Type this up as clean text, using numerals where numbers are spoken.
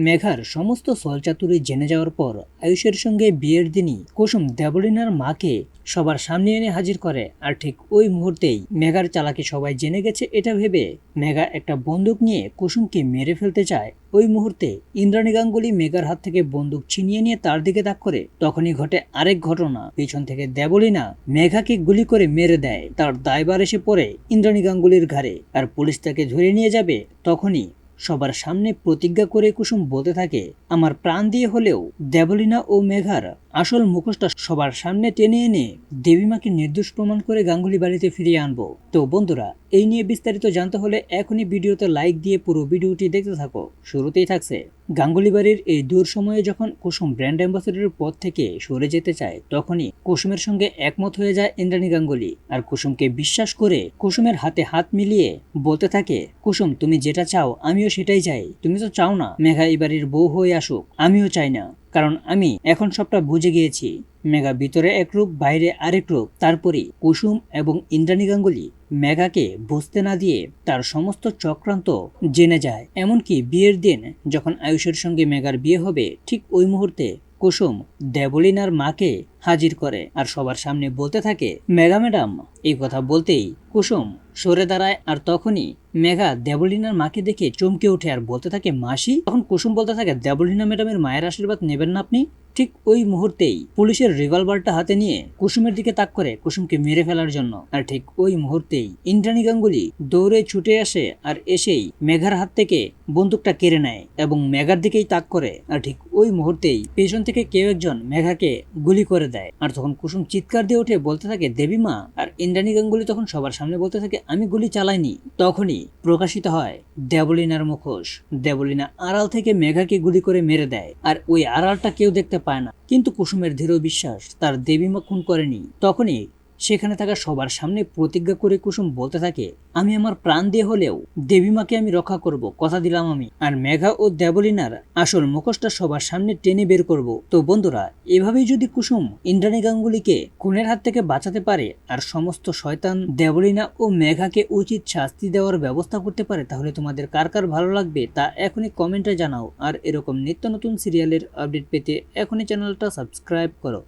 মেঘার সমস্ত ছলচাতুরি জেনে যাওয়ার পর আয়ুষের সঙ্গে বিয়ের দিনই কুসুম দেবলিনার মাকে সবার সামনে এনে হাজির করে। আর ঠিক ওই মুহূর্তেই মেঘার চালাকি সবাই জেনে গেছে এটা ভেবে মেঘা একটা বন্দুক নিয়ে কুসুমকে মেরে ফেলতে চায়। ওই মুহূর্তে ইন্দ্রাণী গাঙ্গুলি মেঘার হাত থেকে বন্দুক ছিনিয়ে নিয়ে তার দিকে তাক করে। তখনই ঘটে আরেক ঘটনা, পিছন থেকে দেবলিনা মেঘাকে গুলি করে মেরে দেয়। তার দায়ভার এসে পড়ে ইন্দ্রাণী গাঙ্গুলির ঘাড়ে, আর পুলিশ তাকে ধরে নিয়ে যাবে। তখনই সবার সামনে প্রতিজ্ঞা করে কুসুম বলতে থাকে, আমার প্রাণ দিয়ে হলেও দেবলিনা ও মেঘার আসল মুখোশটা সবার সামনে টেনে এনে দেবীমাকে নির্দোষ প্রমাণ করে গাঙ্গুলি বাড়িতে ফিরিয়ে আনবো। তো বন্ধুরা, এই নিয়ে বিস্তারিত জানতে হলে এখনই ভিডিওতে লাইক দিয়ে পুরো ভিডিওটি দেখতে থাকো। শুরুতেই থাকছে, গাঙ্গুলি বাড়ির এই দূর সময়ে যখন কুসুম ব্র্যান্ড অ্যাম্বাসেডরের পদ থেকে সরে যেতে চায়, তখনই কুসুমের সঙ্গে একমত হয়ে যায় ইন্দ্রাণী গাঙ্গুলি। আর কুসুমকে বিশ্বাস করে কুসুমের হাতে হাত মিলিয়ে বলতে থাকে, কুসুম তুমি যেটা চাও আমিও সেটাই চাই। তুমি তো চাও না মেঘা এই বাড়ির বউ হয়ে আসুক, আমিও চাই না, কারণ আমি এখন সবটা বুঝে গিয়েছি। মেঘা ভিতরে এক রূপ বাইরে আরেক রূপ। তারপরে কুসুম এবং ইন্দ্রাণী গাঙ্গুলি মেঘাকে বুঝতে না দিয়ে তার সমস্ত চক্রান্ত জেনে যায়। এমনকি বিয়ের দিন যখন আয়ুষের সঙ্গে মেঘার বিয়ে হবে, ঠিক ওই মুহূর্তে কুসুম দেবলিনার মাকে হাজির করে আর সবার সামনে বলতে থাকে, মেঘা ম্যাডাম। এই কথা বলতেই কুসুম সরে দাঁড়ায়। আর তখনই মেঘা দেবলিনার মাকে দেখে চমকে ওঠে আর বলতে থাকে, মাসি। তখন কুসুম বলতে থাকে, দেবলিনা ম্যাডামের মায়ের আশীর্বাদ নেবেন না আপনি? ঠিক ওই মুহূর্তেই পুলিশের রিভলভারটা হাতে নিয়ে কুসুমের দিকে তাক করে কুসুমকে মেরে ফেলার জন্য। আর ঠিক ওই মুহূর্তেই ইন্দ্রাণী গাঙ্গুলি দৌড়ে ছুটে আসে আর এসেই মেঘার হাত থেকে বন্দুকটা কেড়ে নেয় এবং মেঘার দিকেই তাক করে। আর ঠিক ওই মুহূর্তেই পেছন থেকে কেউ একজন মেঘাকে গুলি করে দেয়। আর তখন কুসুম চিৎকার দিয়ে উঠে বলতে থাকে, দেবীমা। আর ইন্দ্রাণী গাঙ্গুলি তখন সবার সামনে বলতে থাকে, আমি গুলি চালাইনি। তখনই প্রকাশিত হয় দেবলিনার মুখোশ। দেবলিনা আড়াল থেকে মেঘাকে গুলি করে মেরে দেয়, আর ওই আড়ালটা কেউ দেখতে পায় না। কিন্তু কুসুমের দৃঢ় বিশ্বাস তার দেবীমা খুন করেনি। তখনই সেখানে থাকা সবার সামনে প্রতিজ্ঞা করে কুসুম বলতে থাকে, আমি আমার প্রাণ দিয়ে হলেও দেবীমাকে আমি রক্ষা করব, কথা দিলাম আমি। আর মেঘা ও দেবলিনার আসল মুখোশটা সবার সামনে টেনে বের করব। তো বন্ধুরা, এভাবেই যদি কুসুম ইন্দ্রাণী গাঙ্গুলিকে খুনের হাত থেকে বাঁচাতে পারে আর সমস্ত শয়তান দেবলিনা ও মেঘাকে উচিত শাস্তি দেওয়ার ব্যবস্থা করতে পারে, তাহলে তোমাদের কার কার ভালো লাগবে তা এখনই কমেন্টে জানাও। আর এরকম নিত্য নতুন সিরিয়ালের আপডেট পেতে এখনই চ্যানেলটা সাবস্ক্রাইব করো।